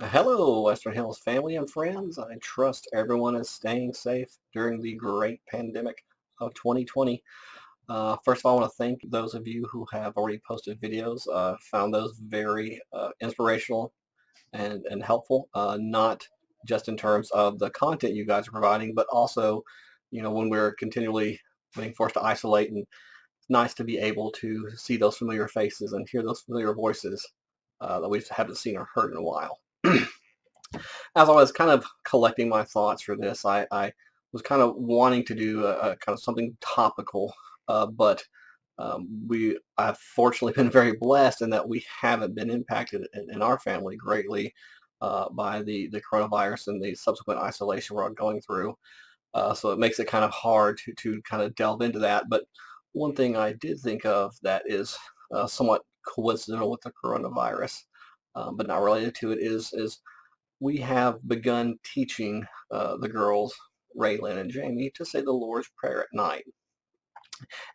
Hello, Western Hills family and friends. I trust everyone is staying safe during the great pandemic of 2020. First of all, I want to thank those of you who have already posted videos. Found those very inspirational and helpful, not just in terms of the content you guys are providing, but also, when we're continually being forced to isolate, and it's nice to be able to see those familiar faces and hear those familiar voices that we haven't seen or heard in a while. As I was kind of collecting my thoughts for this, I was kind of wanting to do a kind of something topical, but I've fortunately been very blessed in that we haven't been impacted in our family greatly by the coronavirus and the subsequent isolation we're all going through. So it makes it kind of hard to kind of delve into that. But one thing I did think of that is somewhat coincidental with the coronavirus, but not related to it, is we have begun teaching the girls, Raylan and Jamie, to say the Lord's Prayer at night.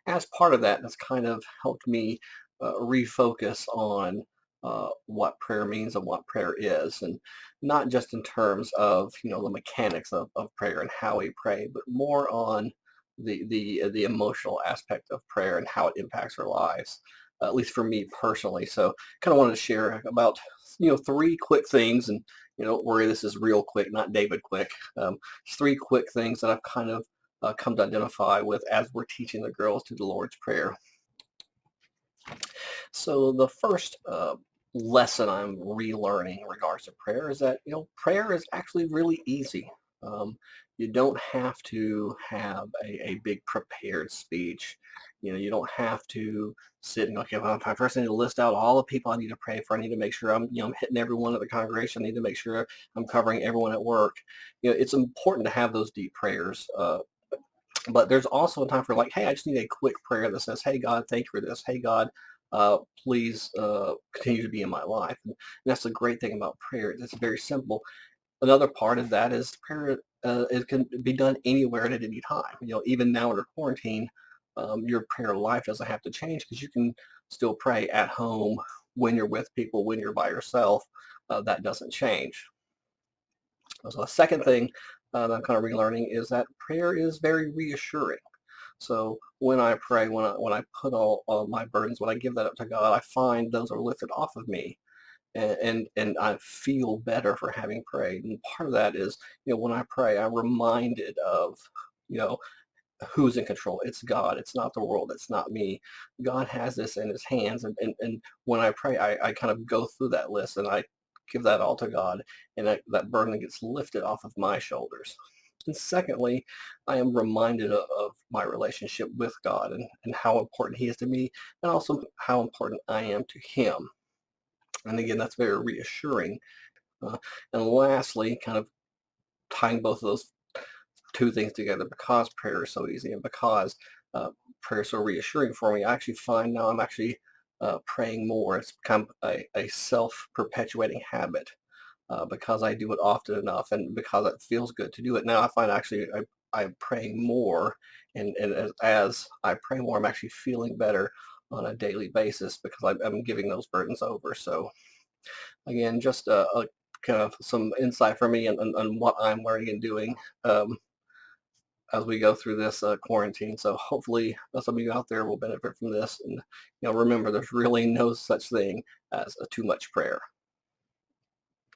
As part of that, that's kind of helped me refocus on what prayer means and what prayer is, and not just in terms of the mechanics of prayer and how we pray, but more on the emotional aspect of prayer and how it impacts our lives. At least for me personally. So, kind of wanted to share about three quick things, and don't worry, this is real quick, not David quick. Just three quick things that I've kind of come to identify with as we're teaching the girls to the Lord's Prayer. So the first lesson I'm relearning in regards to prayer is that prayer is actually really easy. You don't have to have a big prepared speech. You don't have to sit and okay, well, first I need to list out all the people I need to pray for. I need to make sure I'm hitting everyone at the congregation. I need to make sure I'm covering everyone at work. It's important to have those deep prayers. But there's also a time for like, hey, I just need a quick prayer that says, hey, God, thank you for this. Hey, God, please continue to be in my life. And that's the great thing about prayer. It's very simple. Another part of that is prayer. It can be done anywhere and at any time. Even now under quarantine, your prayer life doesn't have to change because you can still pray at home when you're with people, when you're by yourself. That doesn't change. So the second thing that I'm kind of relearning is that prayer is very reassuring. So when I pray, when I put all my burdens, when I give that up to God, I find those are lifted off of me, and I feel better for having prayed. And part of that is, when I pray, I'm reminded of, you know, who's in control. It's God. It's not the world. It's not me. God has this in his hands. And when I pray, I kind of go through that list and I give that all to God, and that burden gets lifted off of my shoulders. And secondly, I am reminded of my relationship with God, and how important he is to me, and also how important I am to him. And again, that's very reassuring. And lastly, kind of tying both of those two things together, because prayer is so easy and because prayer is so reassuring for me, I actually find now I'm actually praying more. It's become a self-perpetuating habit because I do it often enough and because it feels good to do it. Now I find actually I'm praying more, and as I pray more, I'm actually feeling better on a daily basis because I'm giving those burdens over. So again, just a kind of some insight for me and what I'm learning and doing. As we go through this quarantine. So hopefully some of you out there will benefit from this. And remember, there's really no such thing as too much prayer.